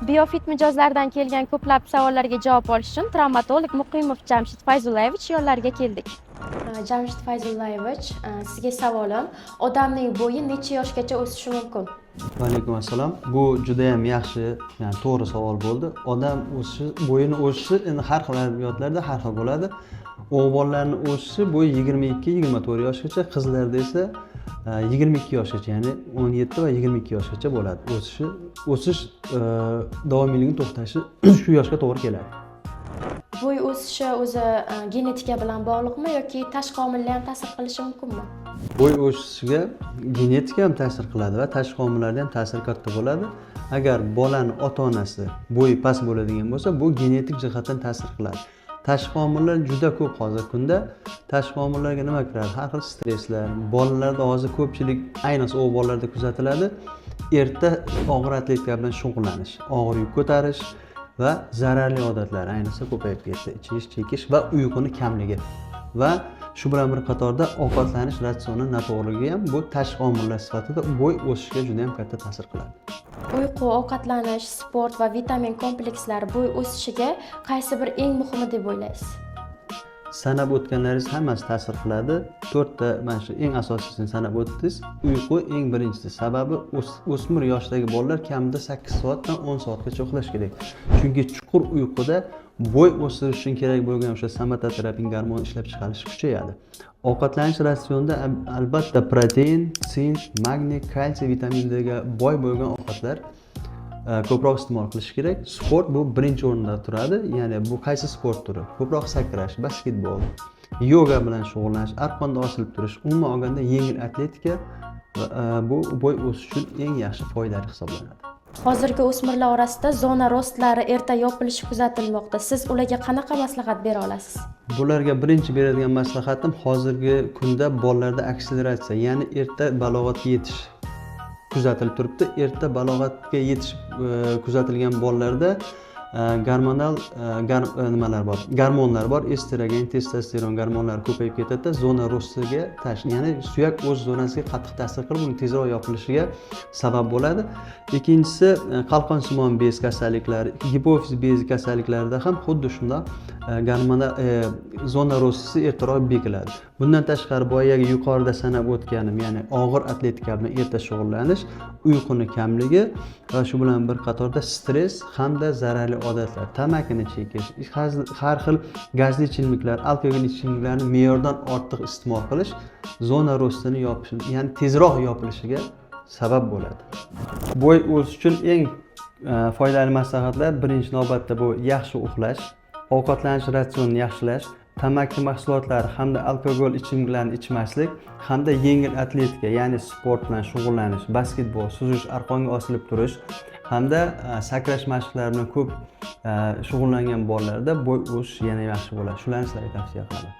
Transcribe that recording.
Biofit mijozlardan kelgan ko'plab savollarga javob olish uchun travmatolog Muqimov Jamshid Fayzullayevich yonlariga keldik. Jamshid Fayzullayevich, sizga savolim, odamning bo'yi necha yoshgacha o'sishi mumkin? Va alaykum assalom. Bu juda ham yaxshi, ya'ni to'g'ri savol bo'ldi. Odam o'sishi, bo'yini o'sishi endi har xil adabiyotlarda har xil bo'ladi. O'g'illarning o'sishi bo'yi 22-24 yoshgacha, qizlarda esa 22 yoshgacha, ya'ni 17 va 22 yoshgacha bo'ladi. O'sish davomiyligini to'xtashi shu yoshga to'g'ri keladi. Bo'y o'sishi o'zi genetika bilan bog'liqmi yoki tashqi omillar ham ta'sir qilishi mumkinmi? Bo'y o'sishiga genetika ham ta'sir qiladi va tashqi omillarda ham ta'sir katta bo'ladi. Agar bolani ota-onasi bo'yi past bo'ladigan bo'lsa, bu genetik jihatdan ta'sir qiladi. Tashqi omillar juda ko'p hozirgi kunda. Tashqi omillarga nima kiradi? Har xil stresslar. Bolalarda hozir ko'pchilik, ayniqsa o'g'il bolalarda kuzatiladi. Erta og'ir atletika bilan shug'ullanish, og'ir yuk ko'tarish va zararli odatlar ayniqsa ko'payib ketdi. Ichish, chekish va uyquni kamligi. Va shu bilan bir qatorda ovqatlanish ratsioni noto'g'riligi ham bu tashqi omillar sifatida bo'y o'sishiga juda ham katta ta'sir qiladi. Uyqu, ovqatlanish, sport va vitamin komplekslari bo'y o'sishiga qaysi bir eng muhimi deb o'ylaysiz? Sanab o'tganlaringiz hammasi ta'sir qiladi. 4 ta mana shu eng asosiyisini sanab o'tdingiz. Uyqu eng birinchisi. Sababi o'smir yoshdagi bolalar kamida 8 soatdan 10 soatgacha uxlash kerak. Chunki chuqur uyquda bo'y o'stirish uchun kerak bo'lgan o'sha somatoterapin gormon ishlab chiqarish kuchayadi. Ovqatlanish ratsionida albatta protein, sink, magniy, kalsiy vitaminlarga boy bo'lgan ovqatlar ko'proq iste'mol qilish kerak. Sport bu birinchi o'rinda turadi. Ya'ni bu qaysi sport turi? Ko'proq sakrash, basketbol, yoga bilan shug'ullanish, arqonda osilib turish, umuman olganda yengil atletika bu bo'y o'sish uchun eng yaxshi foydali hisoblanadi. Hozirgi o'smirlar orasida zona rostlari erta yopilishi kuzatilmoqda. Siz ularga qanaqa maslahat bera olasiz? Bularga birinchi beradigan maslahatim hozirgi kunda bolalarda akseleratsiya, ya'ni erta balog'atga yetish kuzatilib turibdi. Erta balog'atga yetish kuzatilgan bolalarda gormonlar bor, estrogen, testosteron gormonlari ko'payib ketadi, zona rostiga ya'ni suyak o'z zonasiga qattiq ta'sir qilib, uning tezroq yopilishiga sabab bo'ladi. Ikkinchisi qalqonsimon bez kasalliklari, gipofiz bezi kasalliklarida ham xuddi shunday zona rostisi ertaroq bekiladi. Bundan tashqari boyagi yuqorida sanab o'tganim, ya'ni og'ir atletika bilan erta shug'ullanish, uyquni kamligi va shu bilan bir qatorda stress hamda zararli odatlar, tamakini chekish, har xil gazli ichimliklar, alkogol ichimliklarni me'yordan ortiq iste'mol qilish zona rostini yopishi, ya'ni tezroq yopilishiga sabab bo'ladi. Bo'y o'sish uchun eng foydali maslahatlar birinchi navbatda bu yaxshi uxlash, ovqatlanish ratsionini yaxshilash, tamaki mahsulotlari hamda alkogol ichimliklarni ichmaslik hamda yengil atletika, ya'ni sport bilan shug'ullanish, basketbol, suzish, arqonga osilib turish hamda sakrash mashqlari bilan ko'p shug'ullangan bolalarda bo'y o'sish yana yaxshi bo'ladi. Shularni sizlarga tavsiya qilaman.